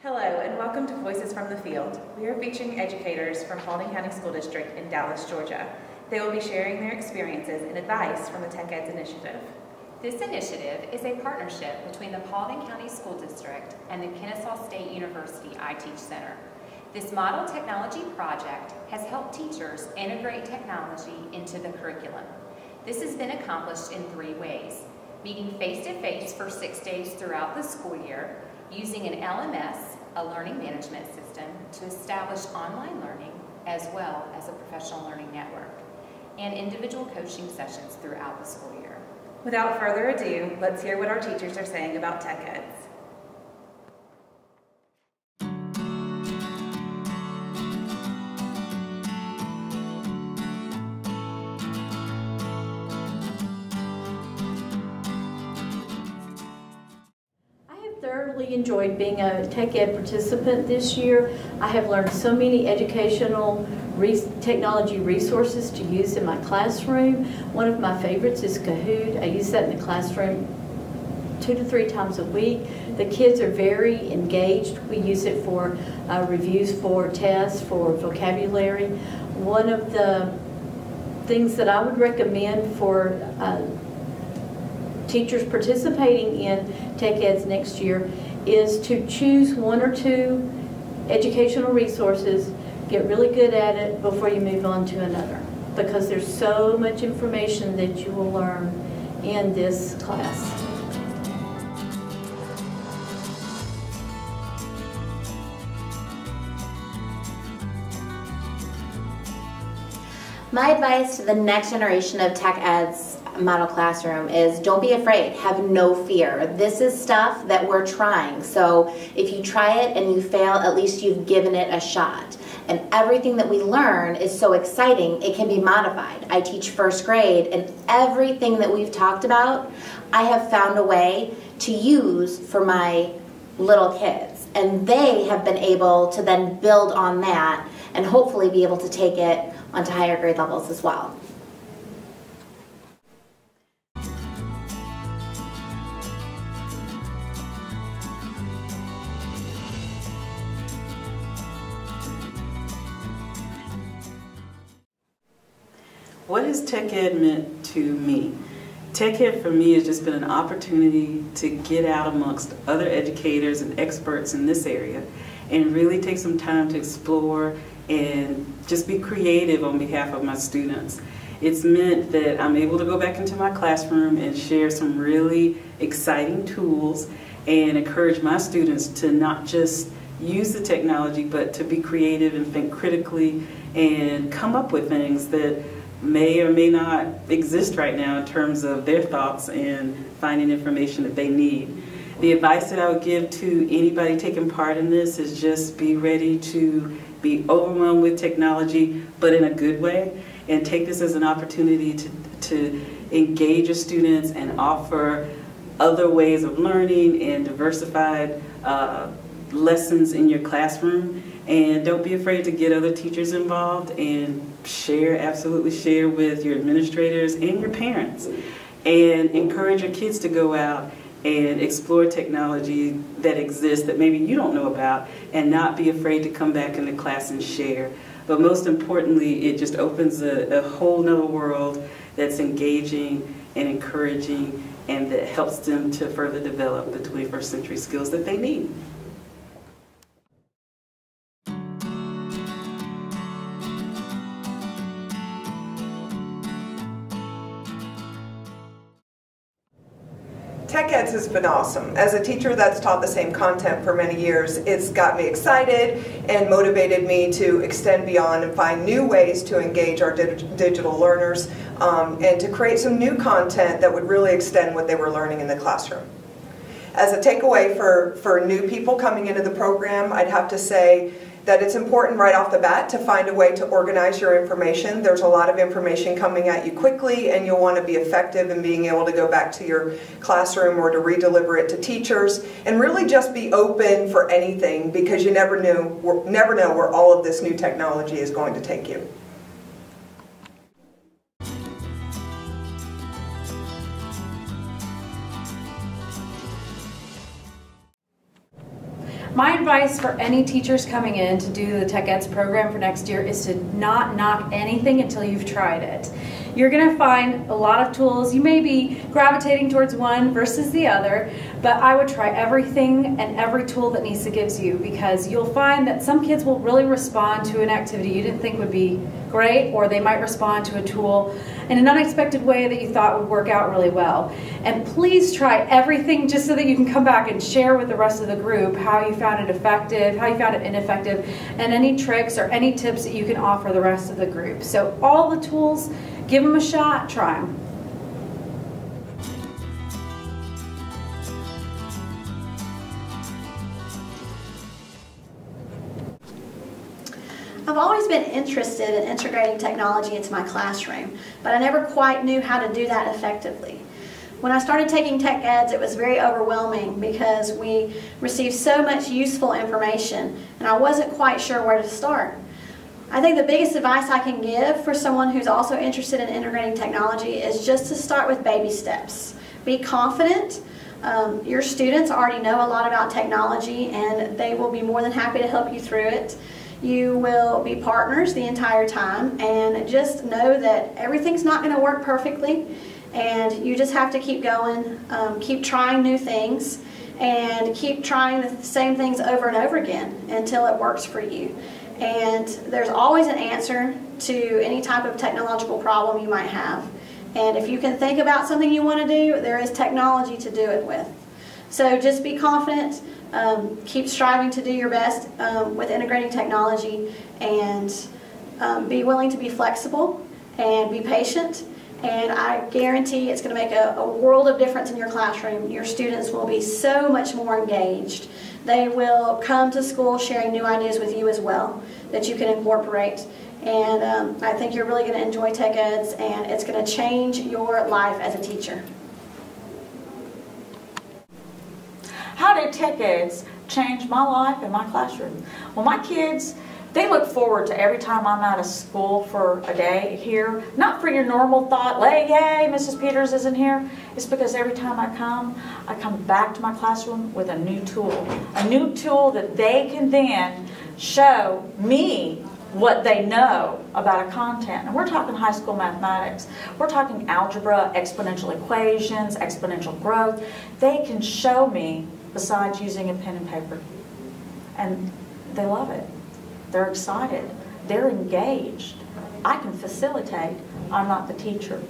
Hello and welcome to Voices from the Field. We are featuring educators from Paulding County School District in Dallas, Georgia. They will be sharing their experiences and advice from the TechEds initiative. This initiative is a partnership between the Paulding County School District and the Kennesaw State University iTeach Center. This model technology project has helped teachers integrate technology into the curriculum. This has been accomplished in 3 ways: meeting face-to-face for 6 days throughout the school year, using an LMS, a learning management system, to establish online learning as well as a professional learning network, and individual coaching sessions throughout the school year. Without further ado, let's hear what our teachers are saying about TechEds. Thoroughly enjoyed being a Tech Ed participant this year. I have learned so many educational technology resources to use in my classroom. One of my favorites is Kahoot. I use that in the classroom 2 to 3 times a week. The kids are very engaged. We use it for reviews for tests, for vocabulary. One of the things that I would recommend for teachers participating in TechEds next year is to choose 1 or 2 educational resources, get really good at it before you move on to another, because there's so much information that you will learn in this class. My advice to the next generation of TechEds model classroom is don't be afraid, have no fear. This is stuff that we're trying, so if you try it and you fail, at least you've given it a shot. And everything that we learn is so exciting, it can be modified. I teach 1st grade, and everything that we've talked about, I have found a way to use for my little kids. And they have been able to then build on that and hopefully be able to take it onto higher grade levels as well. What has TechEd meant to me? TechEd for me has just been an opportunity to get out amongst other educators and experts in this area and really take some time to explore and just be creative on behalf of my students. It's meant that I'm able to go back into my classroom and share some really exciting tools and encourage my students to not just use the technology, but to be creative and think critically and come up with things that may or may not exist right now in terms of their thoughts and finding information that they need. The advice that I would give to anybody taking part in this is just be ready to be overwhelmed with technology, but in a good way, and take this as an opportunity to engage your students and offer other ways of learning and diversified lessons in your classroom. And don't be afraid to get other teachers involved and share, absolutely share with your administrators and your parents. And encourage your kids to go out and explore technology that exists that maybe you don't know about, and not be afraid to come back into class and share. But most importantly, it just opens a whole nother world that's engaging and encouraging and that helps them to further develop the 21st century skills that they need. TechEds has been awesome. As a teacher that's taught the same content for many years, it's got me excited and motivated me to extend beyond and find new ways to engage our digital learners and to create some new content that would really extend what they were learning in the classroom. As a takeaway for new people coming into the program, I'd have to say that it's important right off the bat to find a way to organize your information. There's a lot of information coming at you quickly, and you'll want to be effective in being able to go back to your classroom or to redeliver it to teachers, and really just be open for anything, because you never know where all of this new technology is going to take you. My advice for any teachers coming in to do the TechEds program for next year is to not knock anything until you've tried it. You're going to find a lot of tools. You may be gravitating towards one versus the other, but I would try everything and every tool that NISA gives you, because you'll find that some kids will really respond to an activity you didn't think would be great, or they might respond to a tool in an unexpected way that you thought would work out really well. And please try everything just so that you can come back and share with the rest of the group how you found it effective, how you found it ineffective, and any tricks or any tips that you can offer the rest of the group. So all the tools, give them a shot, try them. I've always been interested in integrating technology into my classroom, but I never quite knew how to do that effectively. When I started taking TechEds, it was very overwhelming because we received so much useful information, and I wasn't quite sure where to start. I think the biggest advice I can give for someone who's also interested in integrating technology is just to start with baby steps. Be confident. Your students already know a lot about technology, and they will be more than happy to help you through it. You will be partners the entire time, and just know that everything's not going to work perfectly, and you just have to keep going, keep trying new things, and keep trying the same things over and over again until it works for you. And there's always an answer to any type of technological problem you might have. And if you can think about something you want to do, there is technology to do it with. So just be confident. Keep striving to do your best with integrating technology, and be willing to be flexible and be patient, and I guarantee it's going to make a world of difference in your classroom. Your students will be so much more engaged. They will come to school sharing new ideas with you as well that you can incorporate, and I think you're really going to enjoy TechEds, and it's going to change your life as a teacher. How did TechEds change my life and my classroom? Well, my kids, they look forward to every time I'm out of school for a day here. Not for your normal thought, like, yay, Mrs. Peters isn't here. It's because every time I come back to my classroom with a new tool. A new tool that they can then show me what they know about a content. And we're talking high school mathematics. We're talking algebra, exponential equations, exponential growth. They can show me besides using a pen and paper. And they love it. They're excited. They're engaged. I can facilitate. I'm not the teacher.